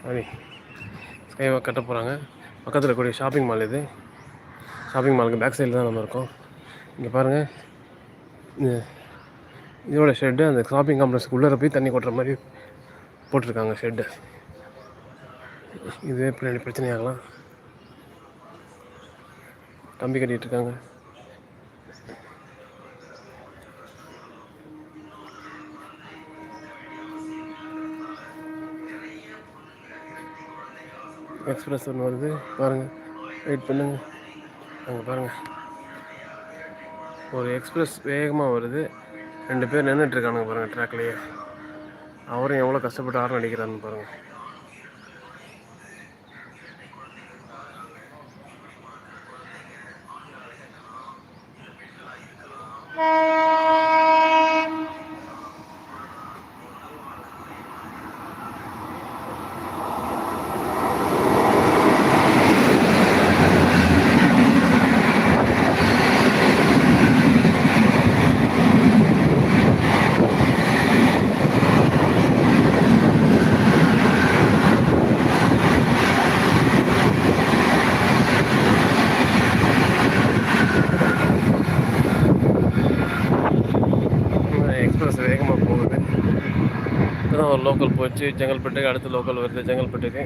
Sorry skywalk கட்ட போகிறாங்க. பக்கத்தில் இருக்கக்கூடிய ஷாப்பிங் மால் இது. ஷாப்பிங் மாலுக்கு பேக் சைடில் தான் நம்ம இருக்கோம். இங்கே பாருங்கள், இந்த இதோட ஷெட்டு அந்த ஷாப்பிங் காம்ப்ளெக்ஸ்க்கு உள்ளே போய் தண்ணி கொட்டுற மாதிரி போட்டிருக்காங்க ஷெட்டு. இதுவே பின்னாடி பிரச்சனையாகலாம். கம்பி கட்டிகிட்டு இருக்காங்க. எக்ஸ்பிரஸ் ஒன்று வருது பாருங்கள், வெயிட் பண்ணுங்கள். அங்கே பாருங்கள், ஒரு எக்ஸ்பிரஸ் வேகமாக வருது. 2 பேர் நின்றுட்டுருக்கானுங்க பாருங்கள் ட்ராக்லேயே. அவரும் எவ்வளோ கஷ்டப்பட்டு ஹார்ன் அடிக்கிறான்னு பாருங்கள். எக்ஸ்பிரஸ் வேகமாக போகுது. இப்போதான் ஒரு லோக்கல் போச்சு செங்கல்பட்டுக்கு. அடுத்த லோக்கல் வருது செங்கல்பட்டுக்கு.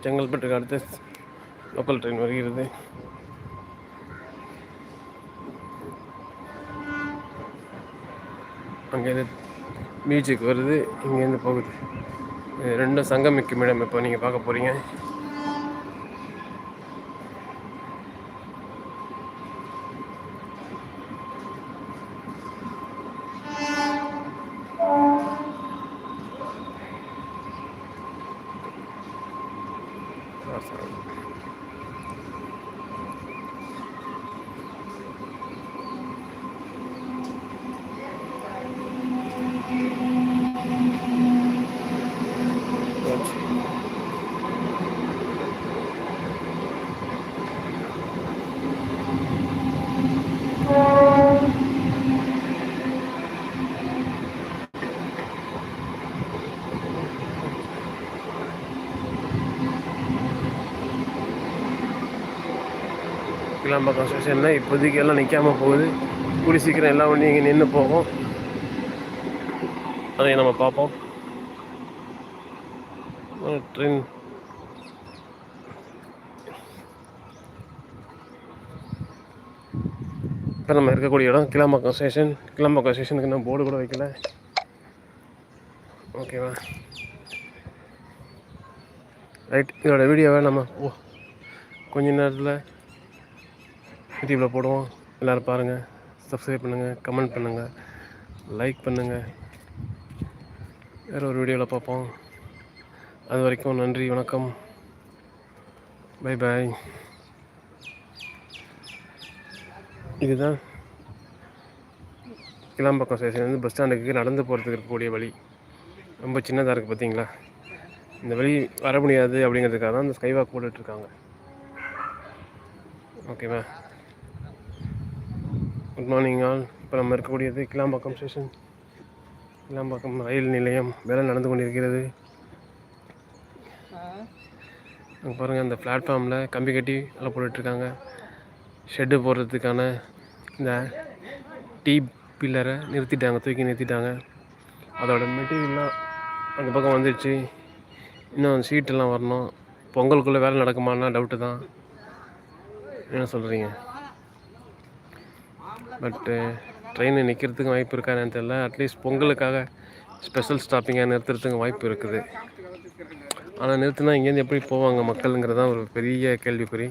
செங்கல்பட்டுக்கு அடுத்த லோக்கல் ட்ரெயின் வருகிறது. அங்கேருந்து பீச்சுக்கு வருது, இங்கேருந்து போகுது. இது ரெண்டும் சங்கமிக்கும் இடம். இப்போ நீங்கள் பார்க்க போகிறீங்க. கிளாம்பாக்கம் ஸ்டேஷனில் இப்போதைக்கு எல்லாம் நிற்காமல் போகுது. கூடி சீக்கிரம் எல்லா வண்டியும் இங்கே நின்று போகும். அதையும் நம்ம பார்ப்போம். ட்ரெயின் இப்போ நம்ம இருக்கக்கூடிய இடம் கிளாம்பாக்கம் ஸ்டேஷன். கிளாம்பாக்கம் ஸ்டேஷனுக்கு இன்னும் போர்டு கூட வைக்கல. ஓகேவா, ரைட். இதோட வீடியோவை நம்ம கொஞ்ச நேரத்தில் யூடியூப்பில் போடுவோம். எல்லோரும் பாருங்கள், சப்ஸ்கிரைப் பண்ணுங்கள், கமெண்ட் பண்ணுங்கள், லைக் பண்ணுங்கள். வேறு ஒரு வீடியோவில் பார்ப்போம். அது வரைக்கும் நன்றி, வணக்கம், பை பாய். இதுதான் கிளாம்பாக்கம் ஸ்டேஷன்லேருந்து பஸ் ஸ்டாண்டுக்கு நடந்து போகிறதுக்கு இருக்கக்கூடிய வழி. ரொம்ப சின்னதாக இருக்குது பார்த்தீங்களா. இந்த வழி வர முடியாது அப்படிங்கிறதுக்காக தான் இந்த ஸ்கைவாக் போட்டுட்ருக்காங்க. ஓகேவா, குட் மார்னிங் ஆல். இப்போ நம்ம இருக்கக்கூடியது கிளாம்பாக்கம் ஸ்டேஷன். கிளாம்பாக்கம் ரயில் நிலையம் வேலை நடந்து கொண்டிருக்கிறது. அங்கே பாருங்கள், அந்த பிளாட்ஃபார்மில் கம்பி கட்டி வேலை போட்டுட்ருக்காங்க. ஷெட்டு போடுறதுக்கான இந்த டீ பில்லரை நிறுத்திட்டாங்க, தூக்கி நிறுத்திட்டாங்க. அதோட மெட்டீரியல்லாம் அந்த பக்கம் வந்துடுச்சு. இன்னும் சீட்டெல்லாம் வரணும். பொங்கலுக்குள்ளே வேலை நடக்குமான்னா டவுட்டு தான். என்ன சொல்கிறீங்க? பட்டு ட்ரெயின் நிற்கிறதுக்கு வாய்ப்பு இருக்கா என்னன்னு தெரியல. அட்லீஸ்ட் பொங்கலுக்காக ஸ்பெஷல் ஸ்டாப்பிங்காக நிறுத்துறதுக்கு வாய்ப்பு இருக்குது. ஆனால் நிறுத்தினா இங்கேருந்து எப்படி போவாங்க மக்களுங்கிறதான் ஒரு பெரிய கேள்விக்குறி.